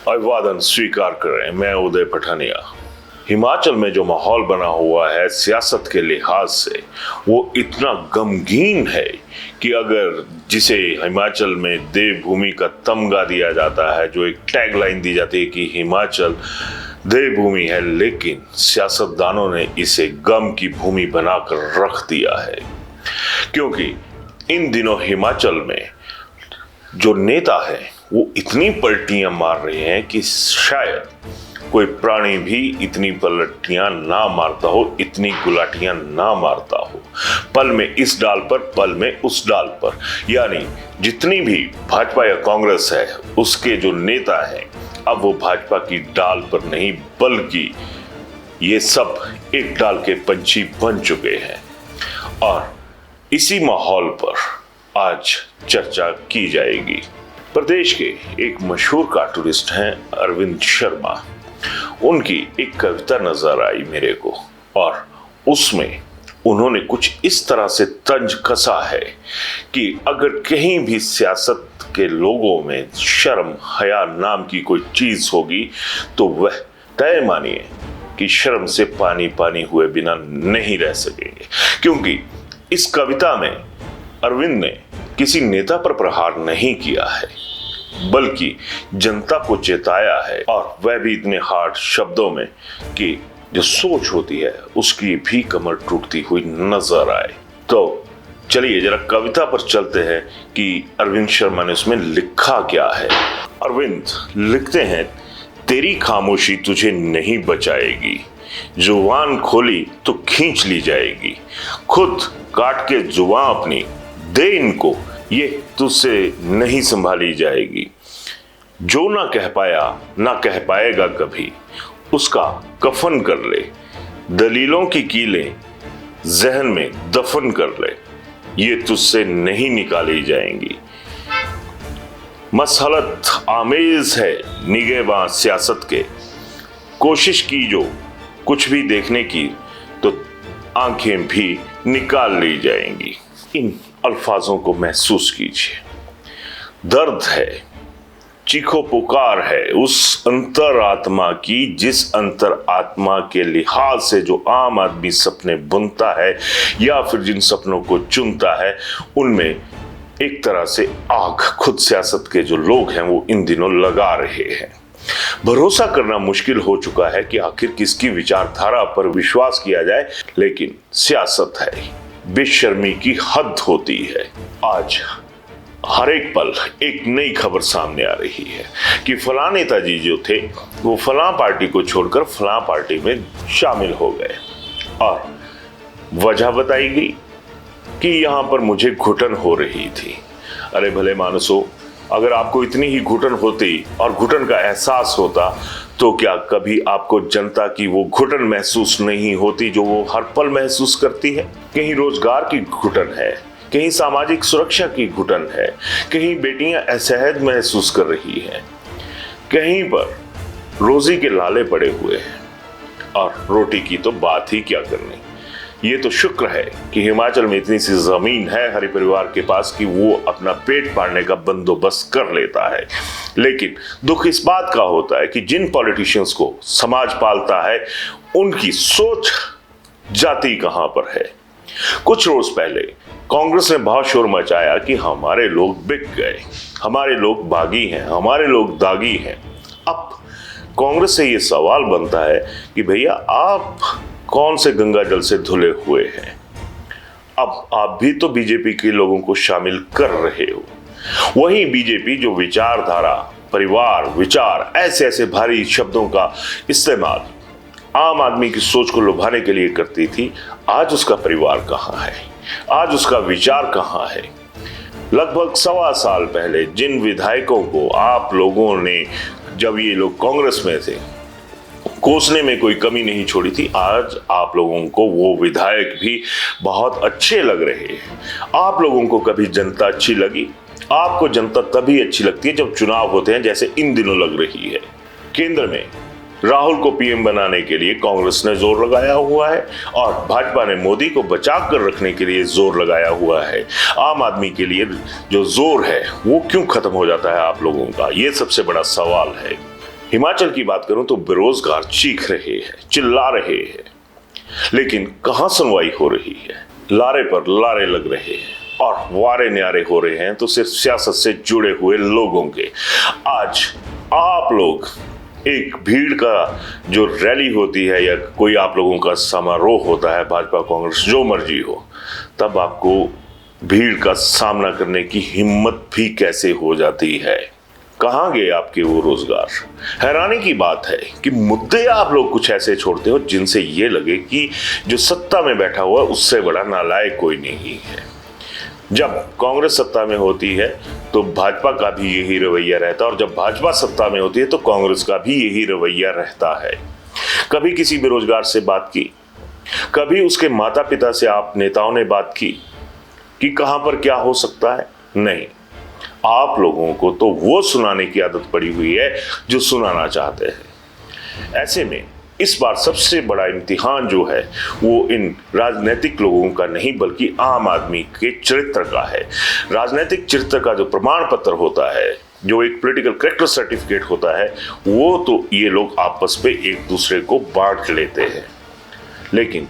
अभिवादन स्वीकार करें। मैं उदय पठानिया। हिमाचल में जो माहौल बना हुआ है सियासत के लिहाज से, वो इतना गमगीन है कि अगर जिसे हिमाचल में देवभूमि का तमगा दिया जाता है, जो एक टैगलाइन दी जाती है कि हिमाचल देवभूमि है, लेकिन सियासतदानों ने इसे गम की भूमि बनाकर रख दिया है। क्योंकि इन दिनों हिमाचल में जो नेता है वो इतनी पलटियां मार रहे हैं कि शायद कोई प्राणी भी इतनी पलटियां ना मारता हो, इतनी गुलाटियां ना मारता हो। पल में इस डाल पर, पल में उस डाल पर, यानी जितनी भी भाजपा या कांग्रेस है उसके जो नेता हैं, अब वो भाजपा की डाल पर नहीं बल्कि ये सब एक डाल के पंछी बन चुके हैं। और इसी माहौल पर आज चर्चा की जाएगी। प्रदेश के एक मशहूर कार्टूनिस्ट हैं अरविंद शर्मा। उनकी एक कविता नजर आई मेरे को और उसमें उन्होंने कुछ इस तरह से तंज कसा है कि अगर कहीं भी सियासत के लोगों में शर्म हया नाम की कोई चीज होगी तो वह तय मानिए कि शर्म से पानी पानी हुए बिना नहीं रह सकेंगे। क्योंकि इस कविता में अरविंद ने किसी नेता पर प्रहार नहीं किया है बल्कि जनता को चेताया है, और वह भी इतने हार्ड शब्दों में कि जो सोच होती है उसकी भी कमर टूटती हुई नजर आए। तो चलिए जरा कविता पर चलते हैं कि अरविंद शर्मा ने उसमें लिखा क्या है। अरविंद लिखते हैं, तेरी खामोशी तुझे नहीं बचाएगी, जुबान खोली तो खींच ली जाएगी, खुद काट के जुबान अपनी दे इनको, ये तुझसे नहीं संभाली जाएगी। जो ना कह पाया ना कह पाएगा कभी, उसका कफन कर ले, दलीलों की कीलें जहन में दफन कर ले, ये तुझसे नहीं निकाली जाएंगी। मसलत आमेज है निगहबां सियासत के, कोशिश की जो कुछ भी देखने की तो आंखें भी निकाल ली जाएंगी। इन अल्फाजों को महसूस कीजिए। दर्द है, चीखो पुकार है उस अंतरात्मा की, जिस अंतरात्मा के लिहाज से जो आम आदमी सपने बुनता है या फिर जिन सपनों को चुनता है, उनमें एक तरह से आग खुद सियासत के जो लोग हैं वो इन दिनों लगा रहे हैं। भरोसा करना मुश्किल हो चुका है कि आखिर किसकी विचारधारा पर विश्वास किया जाए, लेकिन सियासत है, बेशर्मी की हद होती है। आज हर एक पल एक नई खबर सामने आ रही है कि फलां नेताजी जो थे वो फलां पार्टी को छोड़कर फलां पार्टी में शामिल हो गए, और वजह बताई गई कि यहां पर मुझे घुटन हो रही थी। अरे भले मानसो, अगर आपको इतनी ही घुटन होती और घुटन का एहसास होता तो क्या कभी आपको जनता की वो घुटन महसूस नहीं होती जो वो हर पल महसूस करती है? कहीं रोजगार की घुटन है, कहीं सामाजिक सुरक्षा की घुटन है, कहीं बेटियां असहज महसूस कर रही हैं, कहीं पर रोजी के लाले पड़े हुए हैं, और रोटी की तो बात ही क्या करनी। ये तो शुक्र है कि हिमाचल में इतनी सी जमीन है हर परिवार के पास कि वो अपना पेट पालने का बंदोबस्त कर लेता है। लेकिन दुख इस बात का होता है कि जिन पॉलिटिशियंस को समाज पालता है उनकी सोच जाती कहां पर है। कुछ रोज पहले कांग्रेस ने बहुत शोर मचाया कि हमारे लोग बिक गए, हमारे लोग बागी हैं, हमारे लोग दागी हैं। अब कांग्रेस से ये सवाल बनता है कि भैया आप कौन से गंगा जल से धुले हुए हैं? अब आप भी तो बीजेपी के लोगों को शामिल कर रहे हो। वहीं बीजेपी जो विचारधारा, परिवार, विचार, ऐसे ऐसे भारी शब्दों का इस्तेमाल आम आदमी की सोच को लुभाने के लिए करती थी, आज उसका परिवार कहां है? आज उसका विचार कहां है? लगभग 1.25 साल पहले जिन विधायकों को आप लोगों ने, जब ये लोग कांग्रेस में थे, कोसने में कोई कमी नहीं छोड़ी थी, आज आप लोगों को वो विधायक भी बहुत अच्छे लग रहे हैं। आप लोगों को कभी जनता अच्छी लगी? आपको जनता तभी अच्छी लगती है जब चुनाव होते हैं, जैसे इन दिनों लग रही है। केंद्र में राहुल को पीएम बनाने के लिए कांग्रेस ने जोर लगाया हुआ है और भाजपा ने मोदी को बचा कर रखने के लिए जोर लगाया हुआ है। आम आदमी के लिए जो जोर है वो क्यों खत्म हो जाता है आप लोगों का? ये सबसे बड़ा सवाल है। हिमाचल की बात करूं तो बेरोजगार चीख रहे हैं, चिल्ला रहे हैं, लेकिन कहां सुनवाई हो रही है। लारे पर लारे लग रहे हैं और वारे न्यारे हो रहे हैं तो सिर्फ सियासत से जुड़े हुए लोगों के। आज आप लोग एक भीड़ का जो रैली होती है या कोई आप लोगों का समारोह होता है, भाजपा कांग्रेस जो मर्जी हो, तब आपको भीड़ का सामना करने की हिम्मत भी कैसे हो जाती है। कहां गए आपके वो रोजगार। हैरानी की बात है कि मुद्दे आप लोग कुछ ऐसे छोड़ते हो जिनसे ये लगे कि जो सत्ता में बैठा हुआ उससे बड़ा नालायक कोई नहीं है। जब कांग्रेस सत्ता में होती है तो भाजपा का भी यही रवैया रहता है और जब भाजपा सत्ता में होती है तो कांग्रेस का भी यही रवैया रहता है। कभी किसी बेरोजगार से बात की, कभी उसके माता पिता से आप नेताओं ने बात की कि कहां पर क्या हो सकता है? नहीं, आप लोगों को तो वो सुनाने की आदत पड़ी हुई है जो सुनाना चाहते हैं। ऐसे में इस बार सबसे बड़ा इम्तिहान जो है वो इन राजनीतिक लोगों का नहीं बल्कि आम आदमी के चरित्र का है। राजनीतिक चरित्र का जो प्रमाण पत्र होता है, जो एक पॉलिटिकल कैरेक्टर सर्टिफिकेट होता है, वो तो ये लोग आपस में एक दूसरे को बांट लेते हैं। लेकिन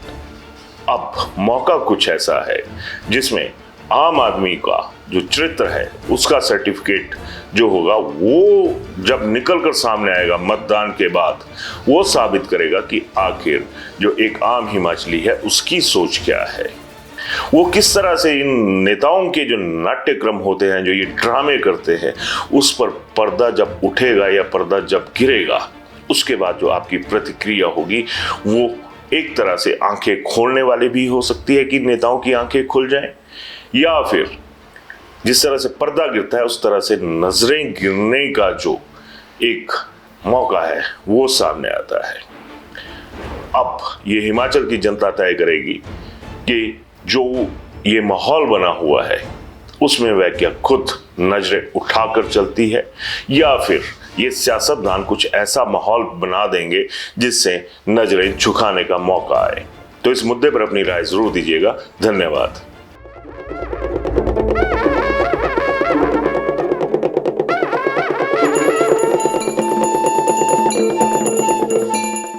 अब मौका कुछ ऐसा है जिसमें आम आदमी का जो चरित्र है उसका सर्टिफिकेट जो होगा वो जब निकल कर सामने आएगा मतदान के बाद, वो साबित करेगा कि आखिर जो एक आम हिमाचली है उसकी सोच क्या है। वो किस तरह से इन नेताओं के जो नाट्यक्रम होते हैं, जो ये ड्रामे करते हैं, उस पर पर्दा जब उठेगा या पर्दा जब गिरेगा, उसके बाद जो आपकी प्रतिक्रिया होगी वो एक तरह से आंखें खोलने वाले भी हो सकती है कि नेताओं की आंखें खुल जाएं, या फिर जिस तरह से पर्दा गिरता है उस तरह से नजरें गिरने का जो एक मौका है वो सामने आता है। अब ये हिमाचल की जनता तय करेगी कि जो ये माहौल बना हुआ है उसमें वह क्या खुद नजरें उठाकर चलती है या फिर ये सियासतदान कुछ ऐसा माहौल बना देंगे जिससे नजरें झुकाने का मौका आए। तो इस मुद्दे पर अपनी राय जरूर दीजिएगा। धन्यवाद।